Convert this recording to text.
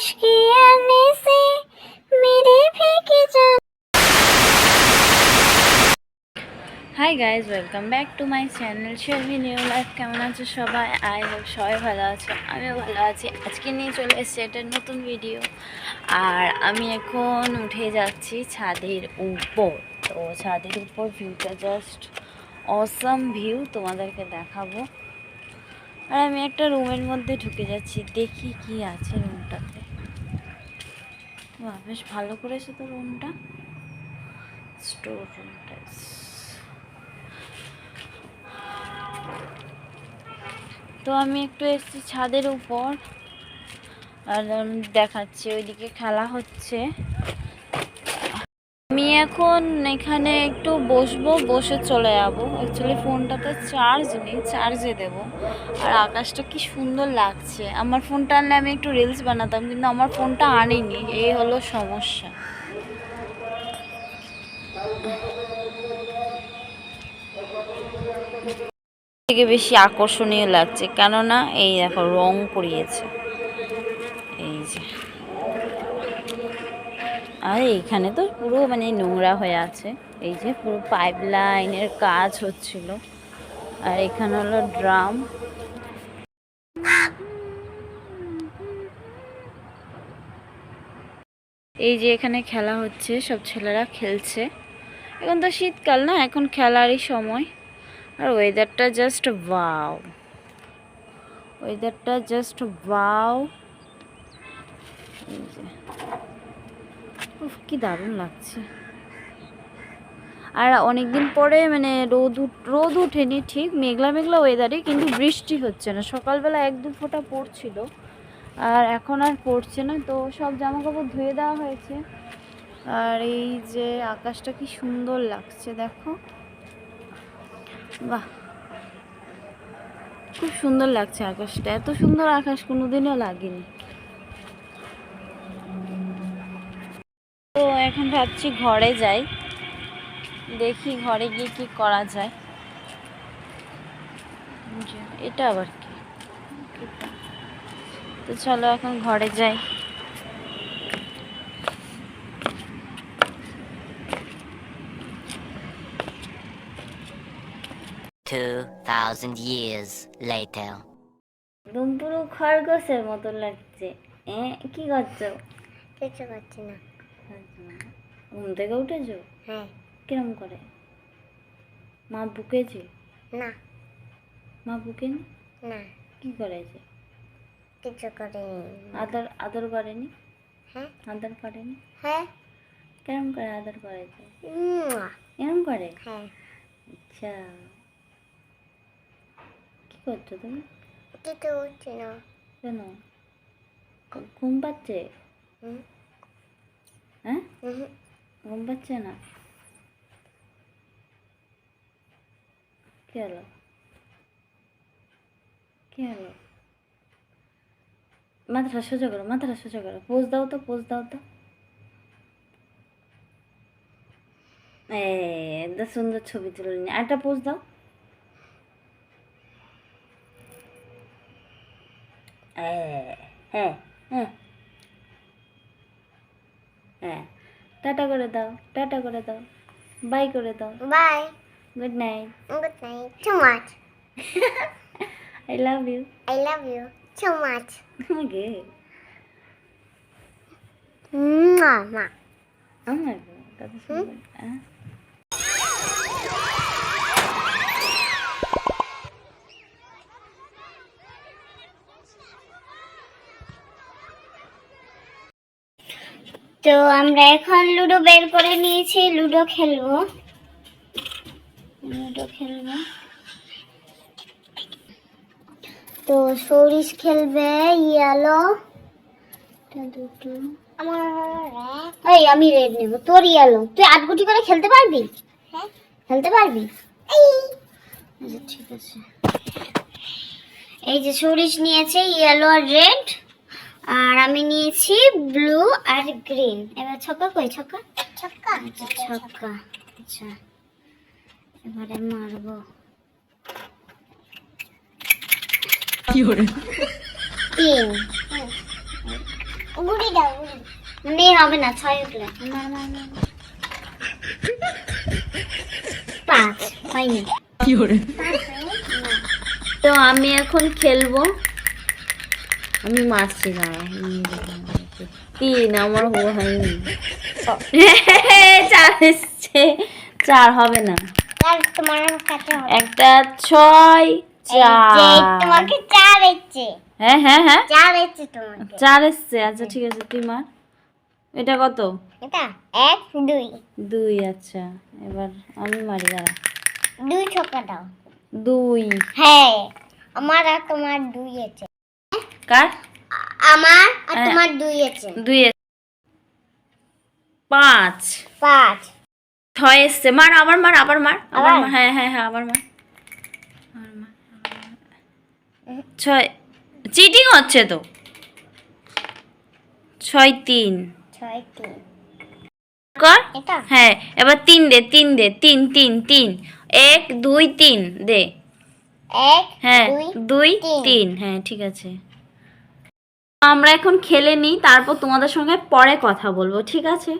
के आने से मेरे भीगे जान। Hi guys, welcome back to my channel শেলমি নিউ লাইফ। কেমন আছো সবাই? আই হোপ সবাই ভালো আছে, আমিও ভালো আছি। আজকে নিয়ে চলে এসেছি একটা নতুন ভিডিও। আর আমি এখন উঠে যাচ্ছি ছাদের উপর। তো ছাদের উপর ভিউটা জাস্ট অসাম ভিউ, তোমাদেরকে দেখাবো। আর আমি একটা রুমের মধ্যে ঢুকে যাচ্ছি, দেখি কি আছে রুমটাতে। বেশ ভালো করেছে তো রুমটা, স্টোর রুমটা। তো আমি একটু এসেছি ছাদের উপর, আর দেখাচ্ছি ওইদিকে খেলা হচ্ছে। আমি এখন এখানে একটু বসবো, বসে চলে যাবো। অ্যাকচুয়ালি ফোনটাতে চার্জ নেই, চার্জে দেবো। আর আকাশটা কি সুন্দর লাগছে। আমার ফোনটা আনলে আমি একটু রিলস বানাতাম, কিন্তু আমার ফোনটা আনিনি, এই হলো সমস্যা। থেকে বেশি আকর্ষণীয় লাগছে, কেননা এই দেখো রং করিয়েছে, এই যে। আর এইখানে তো পুরো মানে নোংরা হয়ে আছে, এই যে পুরো পাইপ লাইনের কাজ হচ্ছিল। আর এখানে হলো ড্রাম। এই যে এখানে খেলা হচ্ছে, সব ছেলেরা খেলছে। এখন তো শীতকাল না, এখন খেলারই সময়। আর ওয়েদারটা জাস্ট ওয়াও, ওয়েদারটা জাস্ট ওয়াও। এই যে কি দারুণ লাগছে। আর অনেকদিন পরে মানে রোদ উঠেনি, ঠিক মেঘলা মেঘলা ওয়েদারে, কিন্তু বৃষ্টি হচ্ছে না। সকালবেলা এক দু ফোঁটা পড়ছিল, আর এখন আর পড়ছে না। তো সব জামা কাপড় ধুয়ে দেওয়া হয়েছে। আর এই যে আকাশটা কি সুন্দর লাগছে, দেখো, বাহ, খুব সুন্দর লাগছে আকাশটা। এত সুন্দর আকাশ কোনোদিনও লাগেনি। তো এখন ভাবছি ঘরে যাই, দেখি ঘরে গিয়ে কি করা যায়। এটা আবার কি? তো চলো এখন ঘরে যাই। 2000 years later. একদম পুরো খরগোশের মতো লাগছে। কি করছো? কিছু করছি না। ঘুম থেকে উঠেছো? হ্যাঁ। কিরম করে? মা বুকেছে? না। মা বুকেনি? না। কি করেছে? কিছু করেনি। আদর করেনি? হ্যাঁ। আদর করেনি? হ্যাঁ। কেরম করে আদর করেছে? এরম করে? হ্যাঁ। আচ্ছা, কি করছো তুমি? কিছু করছি না। কেন? ঘুম পাচ্ছে? হ্যাঁ, ঘুম পাচ্ছে না? কি হলো? কি হলো? মাথাটা সোজা করো, মাথাটা সোজা করো। পোজ দাও তো, পোজ দাও তো। একদম সুন্দর ছবি তুলে নি। আরেকটা পোজ দাও। হ্যাঁ হ্যাঁ হ্যাঁ, টাটা করে দাও, টাটা করে দাও, বাই করে দাও। Bye, good night. Good night, so much. I love you. I love you so much. Okay. Mama. Oh my God, that's so good. তো আমরা এখন লুডো বের করে নিয়েছি, লুডো খেলবো। তো সরিষ খেলবে, ইয়েলো, দুটো আমার। আমি রেড নেব, তোর ইয়েলো। তুই 8 গুটি করে খেলতে পারবি? হ্যাঁ, খেলতে পারবি। আচ্ছা ঠিক আছে। এই যে সরিষ নিয়েছে ইয়েলো আর রেড, আর আমি নিয়েছি ব্লু আর গ্রিন। এবার ছক্কা কই? ছক্কা, ছক্কা, আচ্ছা ছক্কা। আচ্ছা এবারে মারবো। কি করে? 3। গুড়ি দাও গুড়ি মানে হবে না 6 উঠলে মার মার মার 5 হয়নি কি করে তো আমি এখন খেলবো আমি মারছি না 3 আমার হয়নি 4 এসছে 4 হবে না আর তোমার কাছে হবে একটা 6 4 তোমাকে 4 এসেছে হ্যাঁ হ্যাঁ হ্যাঁ 4 এসেছে তোমাকে 4 এসছে আচ্ছা ঠিক আছে তুই মার এটা কত এটা 1 2 2 আচ্ছা এবার আমি মারি দাঁড়া 2 ছক্কা দাও 2 হ্যাঁ আমার আর তোমার 2 এসেছে কার আমার আর তোমার 2 এসেছে 2 5 5 6 এসছে মার আবার মার আবার মার আবার আবার? মার হ্যাঁ হ্যাঁ হ্যাঁ আবার মার 6 চিটিং হচ্ছে তো 6 3 6 3 কর এটা হ্যাঁ এবার 3 দে 3 দে 3 3 3 1 2 3 দে 1 হ্যাঁ 2 2 3 হ্যাঁ ঠিক আছে আমরা এখন খেলে নিই তারপর তোমাদের সঙ্গে পরে কথা বলবো ঠিক আছে